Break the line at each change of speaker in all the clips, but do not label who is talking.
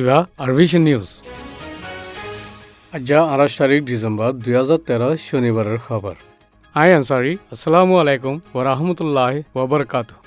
Eva আরভিশন news আজ 28 তারিখ December 2013 শনিবারের খবর। আই আনসারি আসসালামু আলাইকুম ওয়া রাহমাতুল্লাহি ওয়া বারাকাতুহু।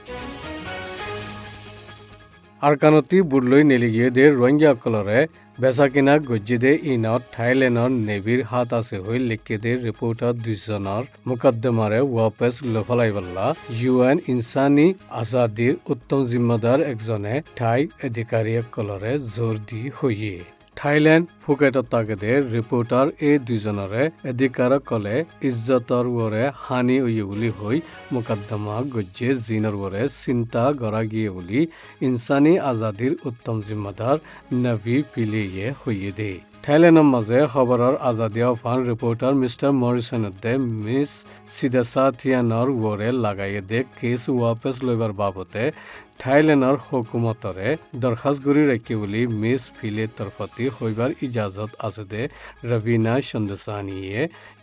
আরকানতি বুড়লই নেলিগিয়ে দে রোহিঙ্গা কলরে বেসাকিনা গজ্জিদে ইনত থাইল্যান্ডর নেভির হাত আছে হই লিখিদে রিপোর্টার দুজনের মুকদ্দমারে ওয়াপস লফলাইবল্লা ইউএন ইনসানি আজাদির উত্তম জিম্মাদার একজনে ঠাই অধিকারী কলরে জোর দি হইয়ে থাইল্যান্ড ফুকেটত তাগেদে রিপোর্টার এই দুজনরে অধিকার কলে ইজ্জতর ওরে হানি উইয়ে বুলি হই মুকদ্দমা গজ্জে জিনর ওরে চিন্তা গড়া গিয়ে বুলি ইনসানি আজাদির উত্তম জিম্মাদার নভি পিলিয়ে হইয়ে দে থাইল্যান্ডৰ মাজে খবৰৰ আজাদী আহ্বান ৰিপৰ্টাৰ মিষ্টাৰ মৰিছনদে মিছ চিদাছাথিয়ানৰ ওৰে লাগাই দে কেছ ৱাপছ লইবাৰ বাবতে থাইল্যান্ডৰ হুকুমতৰে দৰখাস্ত কৰি ৰাখি বুলি মিছ ফিলে তৰফতি হইবাৰ ইজাজত আছে দে ৰবিনা চন্দ্ৰসানীয়ে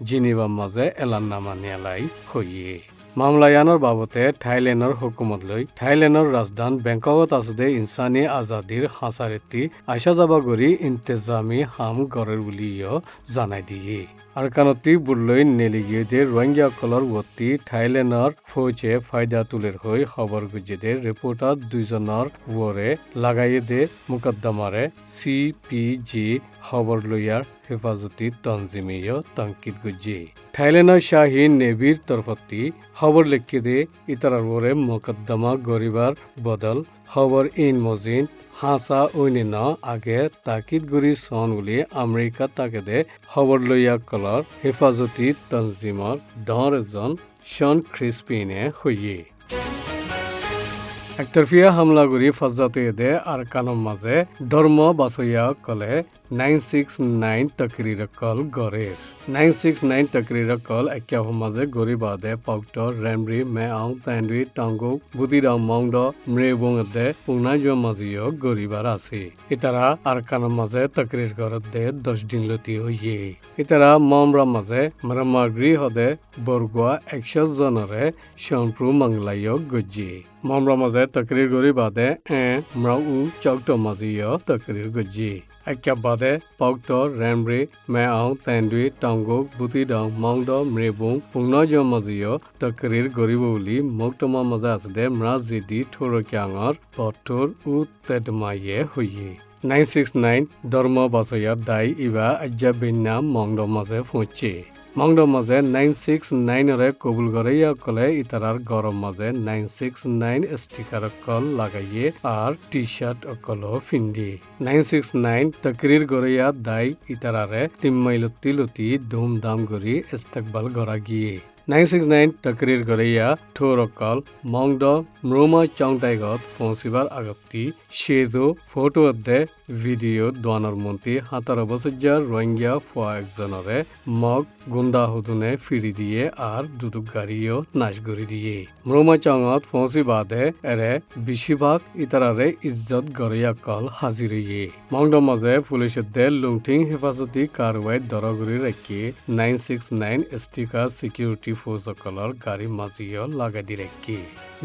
জিনিভাৰ মাজে এলাননামা নিয়ালাই হইয়ে মামলায়ানৰ বাবতে থাইল্যান্ডৰ হুকুমত লৈ থাইল্যান্ডৰ ৰাজধান বেংককত আছে দে ইনসানি আজাদিৰ হাঁচাৰেতি আইসা যাবা গৰি ইন্তেজামি হাম গড়েৰ বুলিও জানাই দিয়ে আরকানতি বুড়লই নেলিগিয়ে দে রোহিঙ্গা কলর ওতি থাইল্যান্ডর ফৌজে ফায়দা তুলের হই খবর গুজে দে রিপোর্টার দুজনের ওরে লাগাইয়ে দে মুকদ্দমারে সিপিজি খবর লইয়ার হেফাজতি তঞ্জিমিও তঙ্কিত গুজে থাইল্যান্ডর শাহী নেভির তরফতি খবর লিখে দে ইতারার ওরে মুকদ্দমা গরিবার বদল খবর ইন মজিন হাসা ওইনে আগে তাকিদ গুৰি চন বুলি আমেৰিকা তাকেদে খবৰ লইয়া কলৰ হেফাজতি তঞ্জিমৰ ডৰ এজন শন ক্ৰিস্পিনে হইয়ে একতরফিয়া হামলা গুৰি ফজাতে দে আরকানৰ মাজে ধৰ্ম বাছয়া কলে 969 তকরির কল গরের 969 তকরির কল একা মাজে গরিবাদে পাউক্টর রেমরি মে আউ তান্ডুই টাঙ্গো বুদিরাও মংড মৃবং দে পুনাজো মাজিও গরিবার আছে ইতারা আরকানের মাঝে তকরির গরত দে 10 দিন লতি হইয়ে ইতারা মমরা মাঝে মরমাগ্রি হদে বরগুয়া 100 জনরে শনপ্রু মংলাইও গজ্জি মমরা মাঝে তকরির গরিবাদে মরাউ চৌক্ট মাজিও তকরির গজ্জি একা বাদে পাউক্টর রেমরি মে আউ তান্ডুই টাঙ্গো বুদিরাও মংড মৃবং পুনাজো মাজিও তকরির গরিব বুলি মুক্তমা মাঝে আছে দে মরাজিদি থরক্যাঙর পটর উ তেদমাইয়ে হইয়ে 969 ধর্ম বাছয়া দাই ইবা আজ্জাবিনা মংড মাঝে ফুঁচে মংড মাঝে 969 রে কবুল গড়াইয়া কলে ইতারার গরম মাঝে 969 স্টিকার কল লাগাইয়ে আর টি শার্ট অকল ফিন্দি 969 তকরির গড়াইয়া দাই ইতারারে তিম্মাইলতি লতি ধুমধাম গড়ি ইস্তেকবাল গড়া গিয়ে 969 তকরির গড়াইয়া থোরকল মংড মৃমা চংটাইগত পৌঁছিবার আগতি সেজো ফটো দে ভিডিও দোয়ানোর মন্ত্রী 17 বছর রোহিঙ্গা ফোয়া একজনরে মগ গুন্ডা হুদুনে ফিরি দিয়ে আর দুদুক গাড়িও নাশ করে দিয়ে মৃমা চঙত পৌঁছি বাদে এরে বেশিরভাগ ইতারারে ইজ্জত গড়িয়া কল হাজির হইয়ে মংড মাঝে পুলিশের দে লুংটিং হেফাজতি কারওয়াই দরগুড়ি রাখি 969 স্টিকার সিকিউরিটি ফোর্স কলর গাড়ি মাজিও লাগাই দি রাখি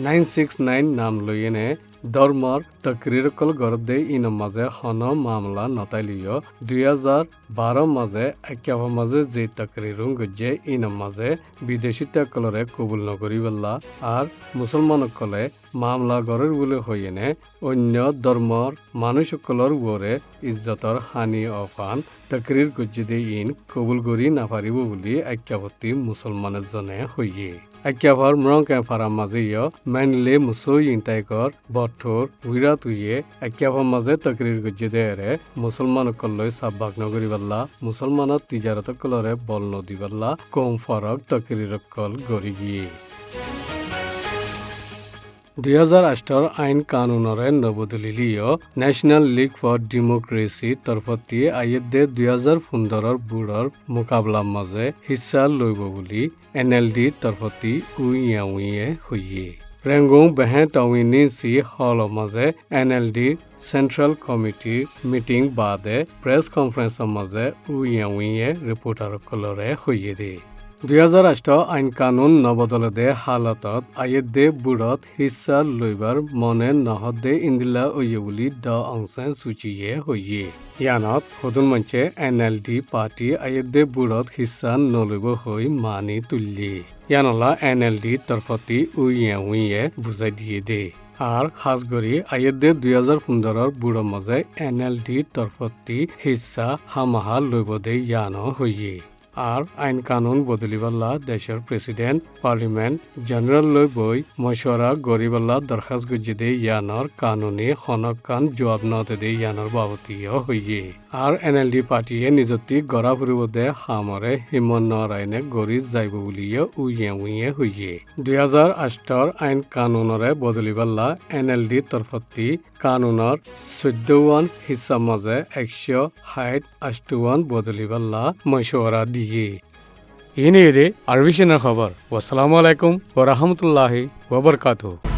969 নাম লইয়েনে ধর্মর তকরির কল গরদে ইন মাঝে হন মামলা নতাইলিও 2012 মাঝে একাভ মাঝে যে তকরিরুং গজ্জে ইন মাঝে বিদেশি কলরে কবুল নকরিবল্লা আর মুসলমান কলে মামলা গরের বলে হইয়েনে অন্য ধর্মর মানুষসকলর ওরে ইজ্জতর হানি অফান তকরির গজ্জে ইন কবুল করি নাপারিব বুলি একাভতি মুসলমানের জনে হইয়ে একাভার মরংকে ফারা মাঝেও মেনলে মুসো ইনটাইকর বঠোর উইরা তুইয়ে একাভার মাঝে তকরির গজ্জে দেরে মুসলমান কল্লই সাব্বাক নগরিবাল্লা মুসলমানত তিজারত কলরে বল নদিবাল্লা কম ফরক তকরির কল গড়ি গিয়ে 2008 আইন কানুনরে নবদলিলিও ন্যাশনাল লীগ ফর ডেমোক্রেসি তরফতি আইয়েদে 2015 বুড়র মোকাবলা মাঝে হিস্সা লইব বুলি এনএলডি তরফতি উইয়ে হইয়ে রেঙ্গং বেহে টাউইনি সি হল মাঝে এনএলডি সেন্ট্রাল কমিটি মিটিং বাদে প্রেস কনফারেন্স মাঝে উইয়ে রিপোর্টার কলরে হইয়ে দে 2008 আইন কানুন নবদলদে হালতত আয়েদে বুড়ত হিস্সা লইবার মনে নহদে ইন্দিলা ওয়ে বুলি দ অংশে সূচিয়ে হইয়ে ইয়ানত হদুন মঞ্চে NLD পার্টি আয়েদে বুড়ত হিস্সা নলইব হই মানি তুললি ইয়ানলা NLD তরফতি উইয়ে বুঝাই দিয়ে দে আর হাজগরি আয়েদে 2015 বুড়ো মজে NLD তরফতি হিস্সা হামাহা লইবদে ইয়ানো হইয়ে আর আইন কানুন বদলিবাল্লা দেশের প্রেসিডেন্ট পার্লিমেন্ট জেনারেল লই বই মশওয়ারা গরিবাল্লা দরখাস্ত গজিদে ইয়ানর কানুনি হনকান জবাব নদে ইয়ানর বাবতীয় হইয়ে আর NLD পার্টিয়ে নিজতি গড়া ফুরিবদে হামরে হিমন্ত নারায়ণে গড়ি যাইব বুলিয়ে উইয়ে হইয়ে 2008 আইন কানুনরে বদলিবাল্লা NLD তরফতি কানুনর 14 হিস্সা মাঝে 168 বদলিবাল্লা মশওয়ারা দিয়ে ইনি আরবিশনের খবর। আসসালামু আলাইকুম ওয়া রাহমাতুল্লাহি ওয়া বারাকাতুহু।